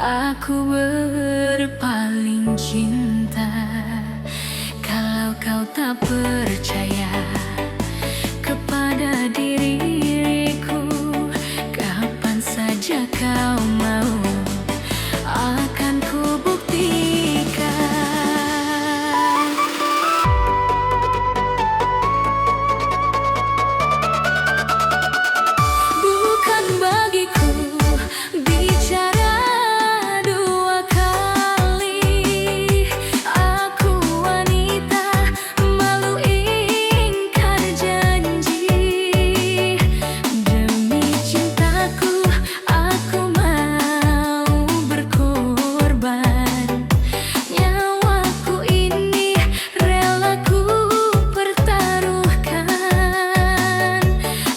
Aku berpaling cinta. Kalau kau tak percaya kepada diriku, kapan saja kau mau, akan ku buktikan. Bukan bagiku bicara dua kali. Aku wanita malu ingkar janji. Demi cintaku aku mau berkorban. Nyawaku ini rela ku pertaruhkan,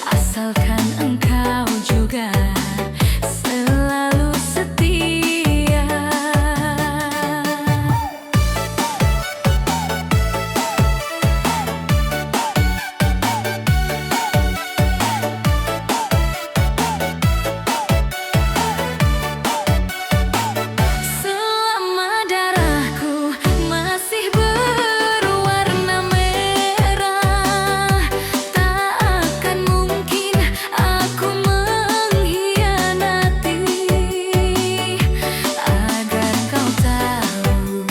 asalkan engkau juga selalu setia. Selama darahku masih berwarna merah, tak akan mungkin aku mengkhianati. Agar kau tahu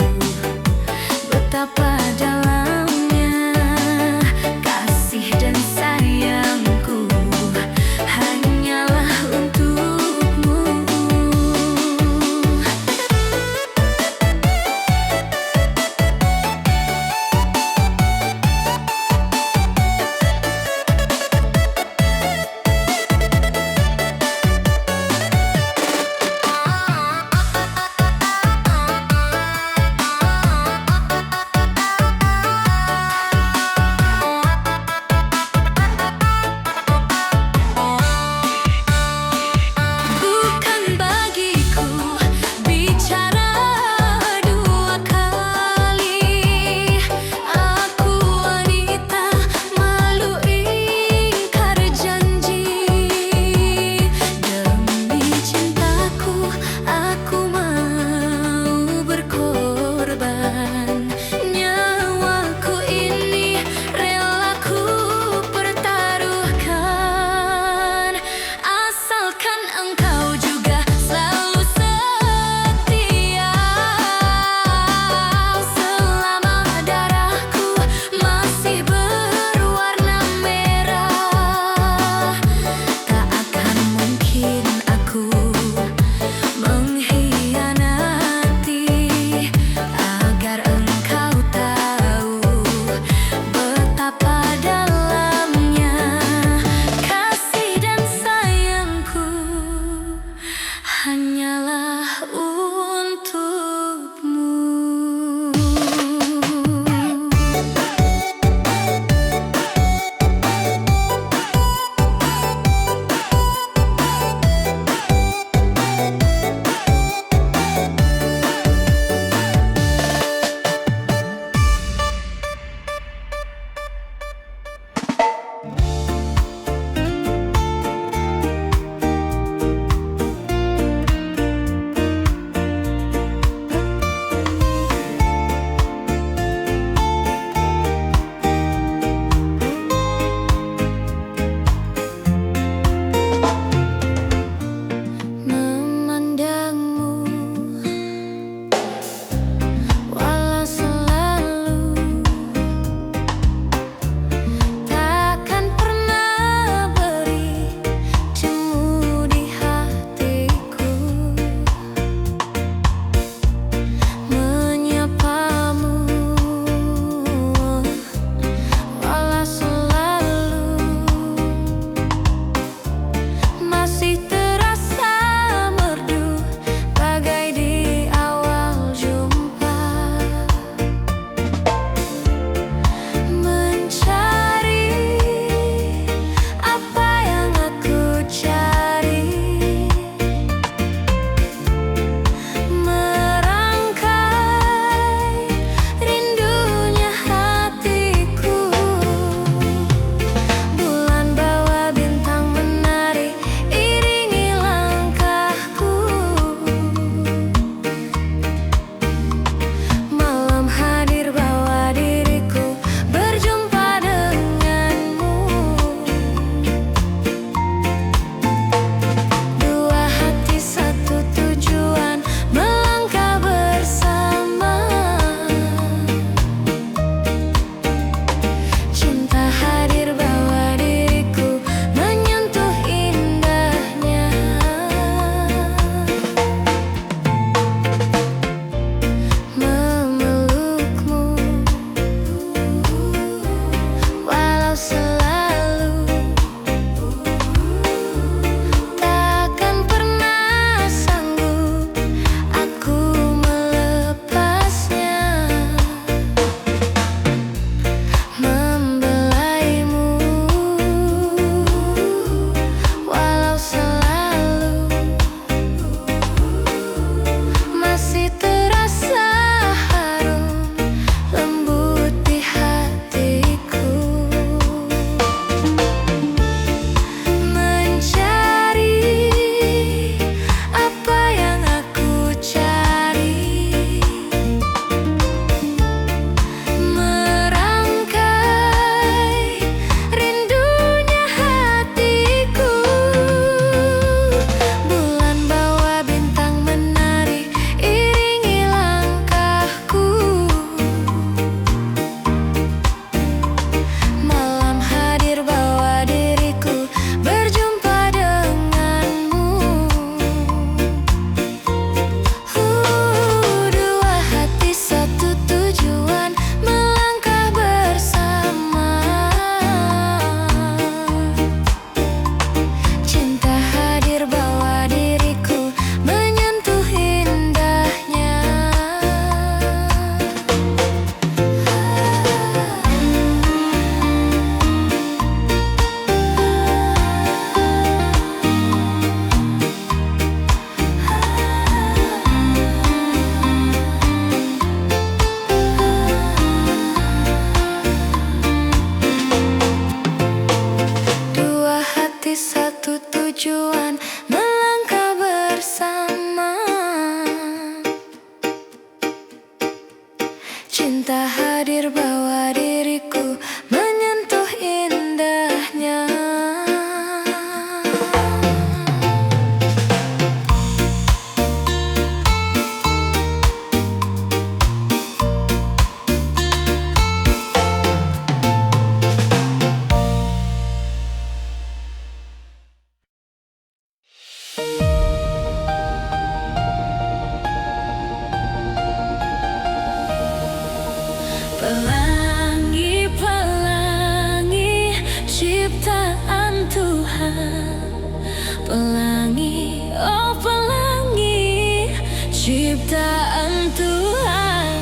betapa dalamnya kasih dan sayangku hanyalah untukmu. Bukan bagiku bicara dua kali. Aku wanita malu ingkar janji. Demi cintaku aku mau berkorban. Nyawaku ini rela ku pertaruhkan, asalkan engkau juga selalu setia. Selama darahku masih berwarna merah, tak akan mungkin aku mengkhianati. Agar engkau tahu betapa dalamnya kasih dan sayangku hanyalah untukmu. cinta hadir bawa diriku menyentuh indahnya. Pelangi-pelangi ciptaan Tuhan, pelangi, oh pelangi ciptaan Tuhan.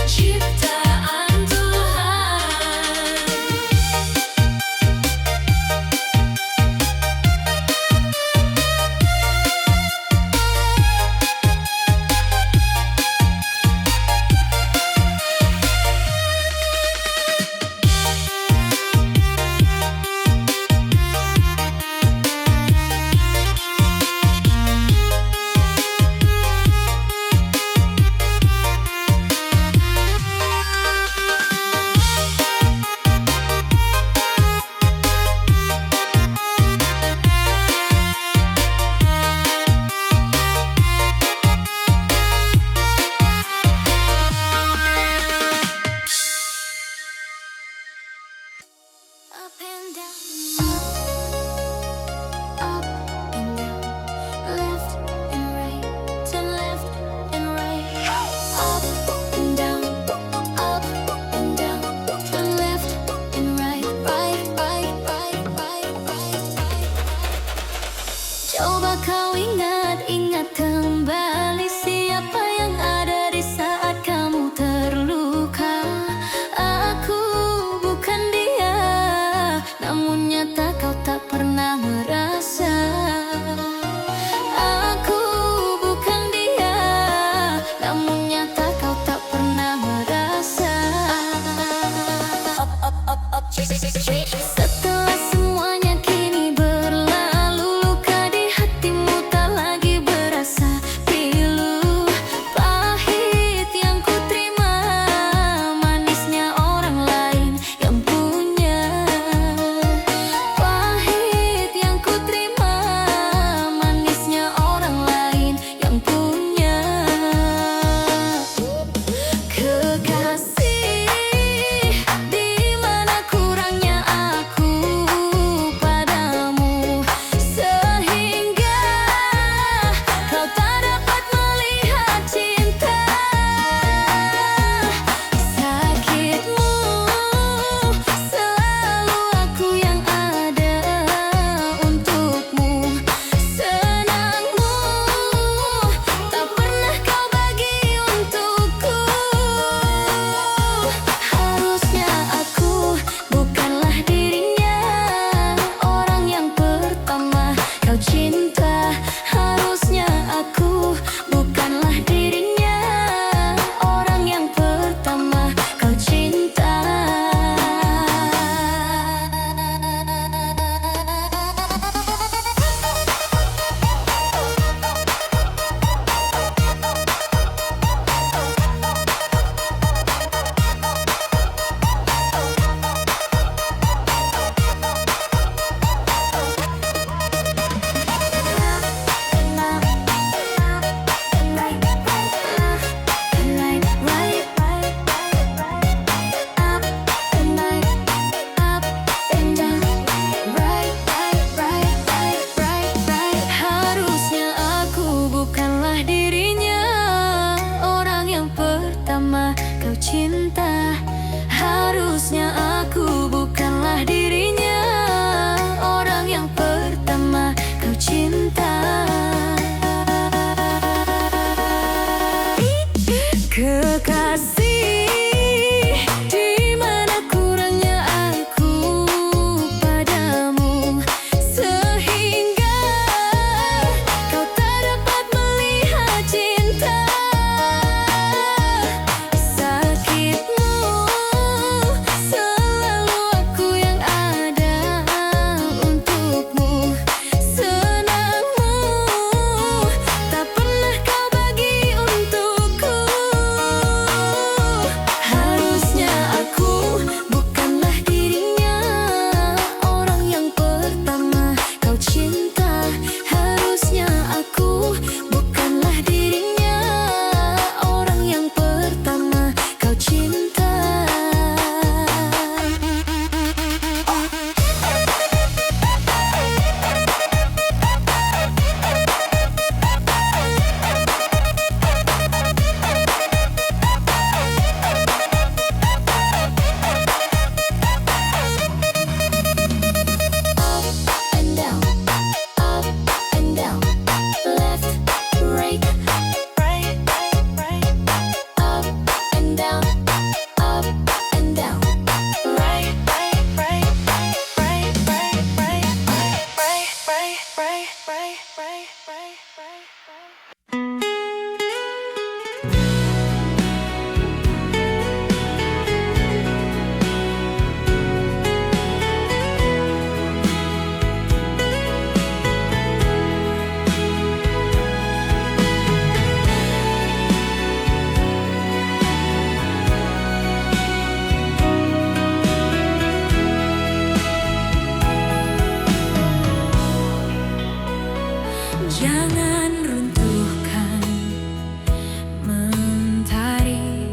Ciptaan Kekasih, di mana kurangnya aku padamu, sehingga kau tak dapat melihat cinta. Sakitmu, selalu aku yang ada untukmu. Senangmu, tak pernah kau bagi untukku. Harusnya aku bukanlah dirinya, orang yang pertama kau cinta. Harusnya aku bukanlah dirinya, orang yang pertama kau cinta. Up and down, left, right, up and down, right, Jangan runtuhkan mentari,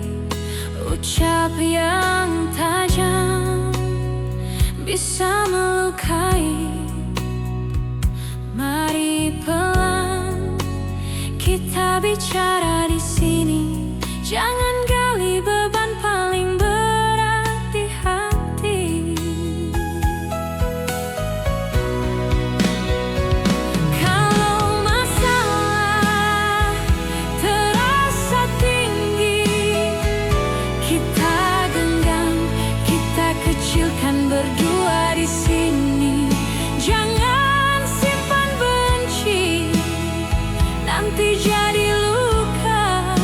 ucap yang tajam bisa melukai. Mari pelan kita bicara di sini, jangan gali beban paling berat di hati. Kalau masalah terasa tinggi, kita genggam, kita kecilkan berdua di sini. Jangan simpan benci, nanti jadi luka.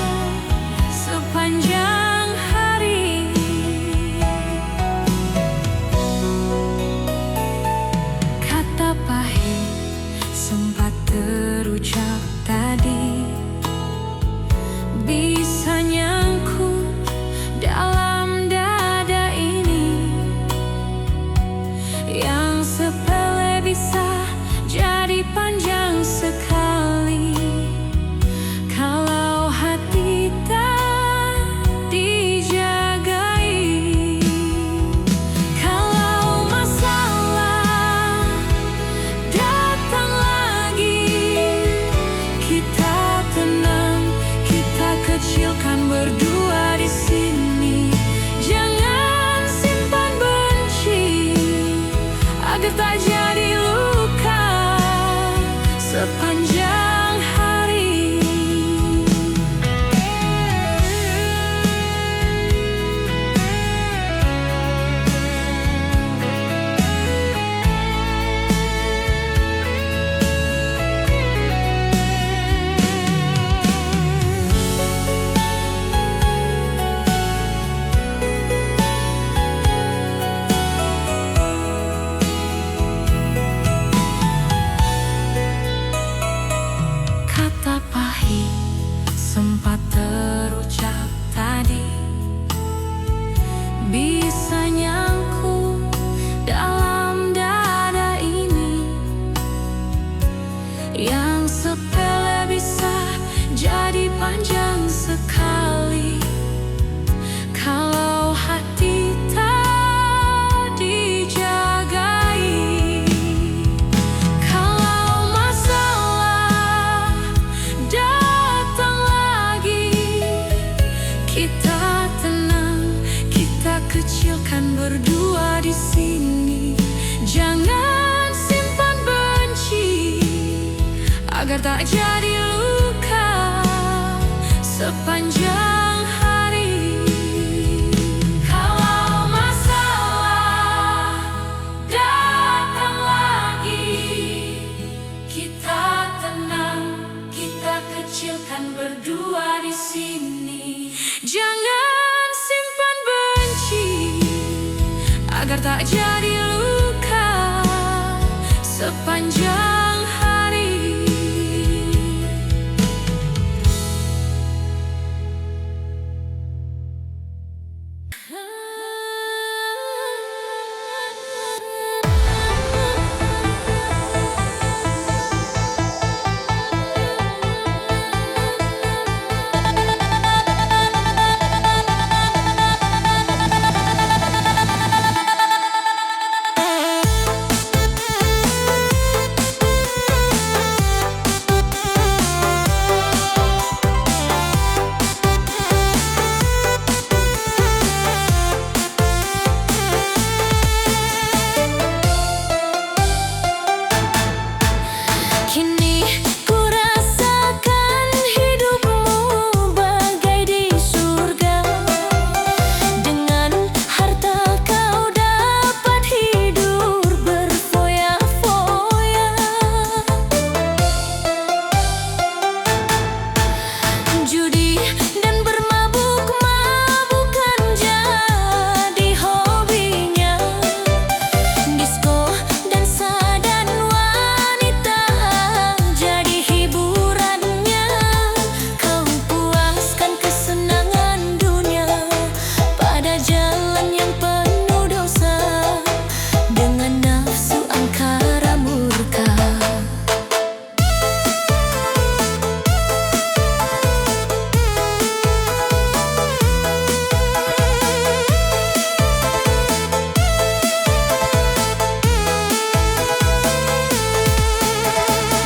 tak jadi luka sepanjang hari. Kini ku rasakan hidupmu bagai di surga. Dengan harta kau dapat hidup berfoya-foya. Judi dan bermabuk-mabukan jadi hobinya. Disko, dansa, dan wanita jadi hiburannya. Kau puaskan kesenangan dunia pada jalan yang penuh dosa dengan nafsu angkara murka.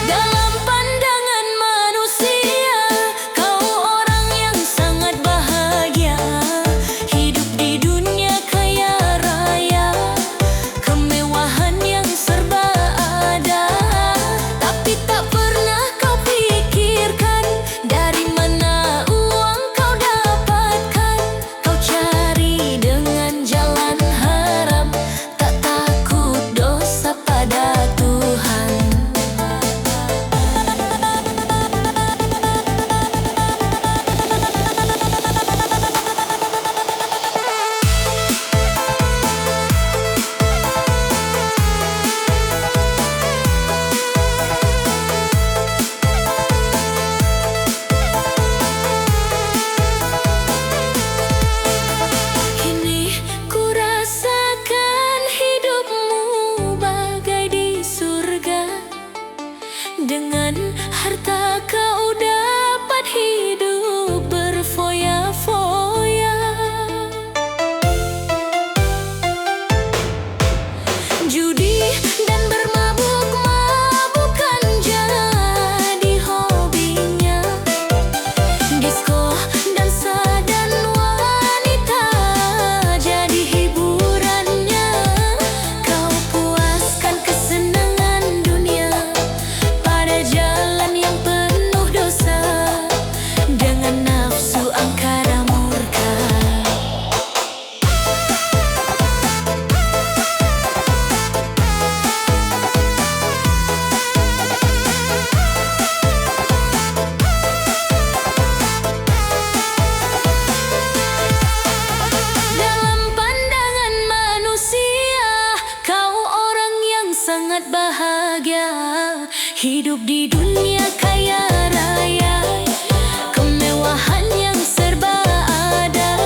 Dalam pandangan manusia, kau orang yang sangat bahagia. Hidup di dunia kaya raya, kemewahan yang serba ada. Tapi tak pernah kau pikirkan dari mana uang kau dapatkan. Kau cari dengan jalan haram, tak takut dosa pada Tuhan. Kini ku rasakan hidupmu bagai di surga. Dengan harta kau dapat hidup berfoya-foya. Judi dan bermabuk-mabukan jadi hobinya. Disko, dansa, dan wanita jadi hiburannya. Kau puaskan kesenangan dunia pada jalan yang penuh dosa dengan nafsu angkara murka. Dalam pandangan manusia, kau orang yang sangat bahagia. Hidup di dunia kaya raya, kemewahan yang serba ada.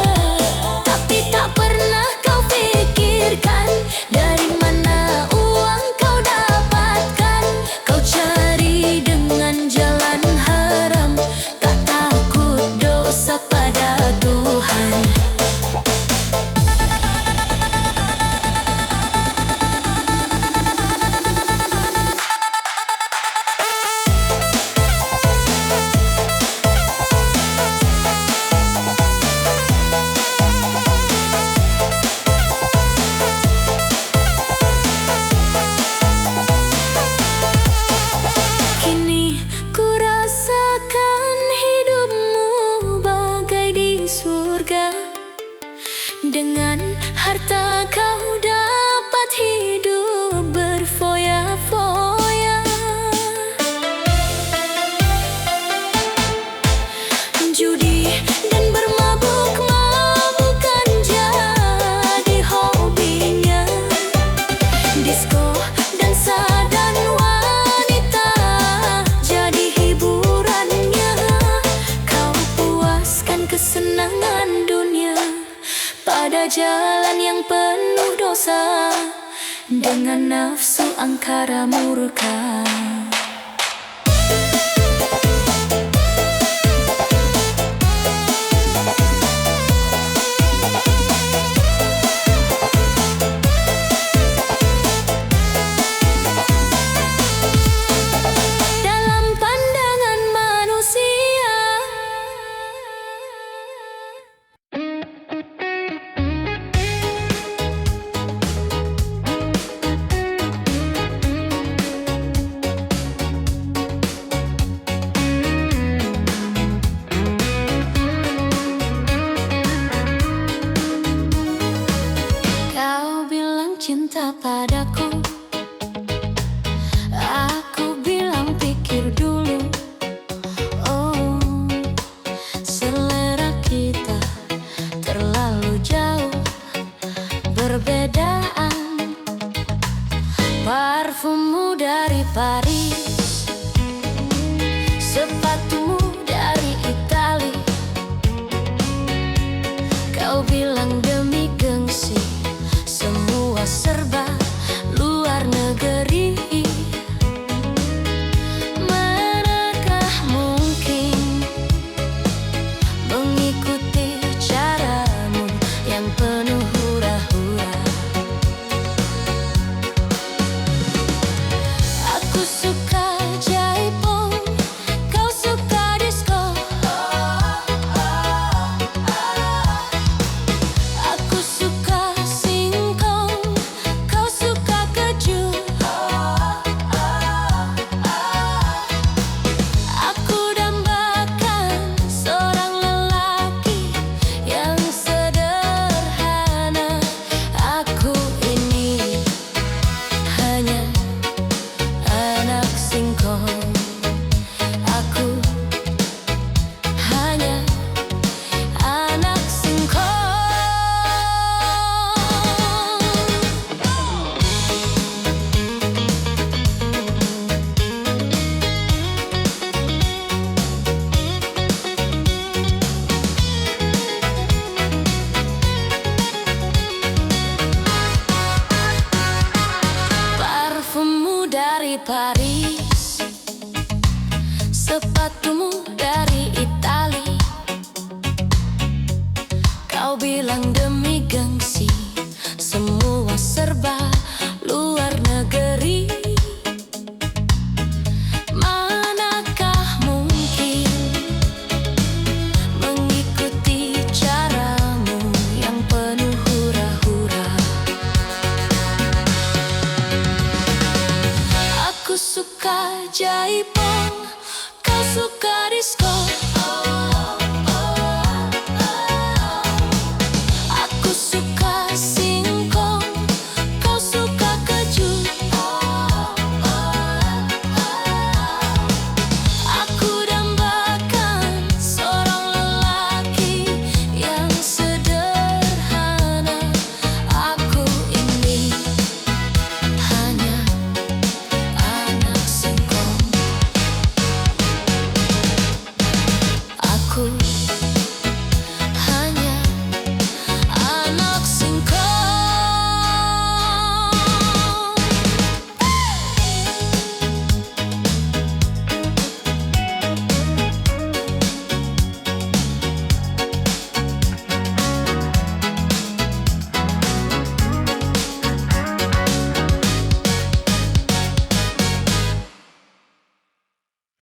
Tapi tak pernah kau pikirkan dari mana uang kau dapatkan. Kau cari dengan jalan haram, tak takut dosa pada Tuhan. Dengan harta kau dapat hidup berfoya-foya. Judi dan bermabuk-mabukan jadi hobinya. meninggalkan dunia pada jalan yang penuh dosa, dengan nafsu angkara murka. Dalam pandangan manusia, kau bilang cinta padaku, aku bilang pikir dulu. Oh, selera kita terlalu jauh berbedaan. Parfummu dari Paris, sepatumu dari Itali. Kau bilang demi gengsi, semua serba luar negeri. Manakah mungkin mengikuti caramu yang penuh hura-hura? Aku suka jaipong, kau suka disco. Aku suka singkong, kau suka keju. Aku dambakan seorang lelaki yang sederhana. Aku ini hanya anak singkong. Aku hanya anak singkong. Parfummu dari Paris, sepatumu dari Itali. Kau bilang demi gengsi, semua serba luar negeri. Manakah mungkin mengikuti caramu yang penuh hura-hura? Aku suka jaipong,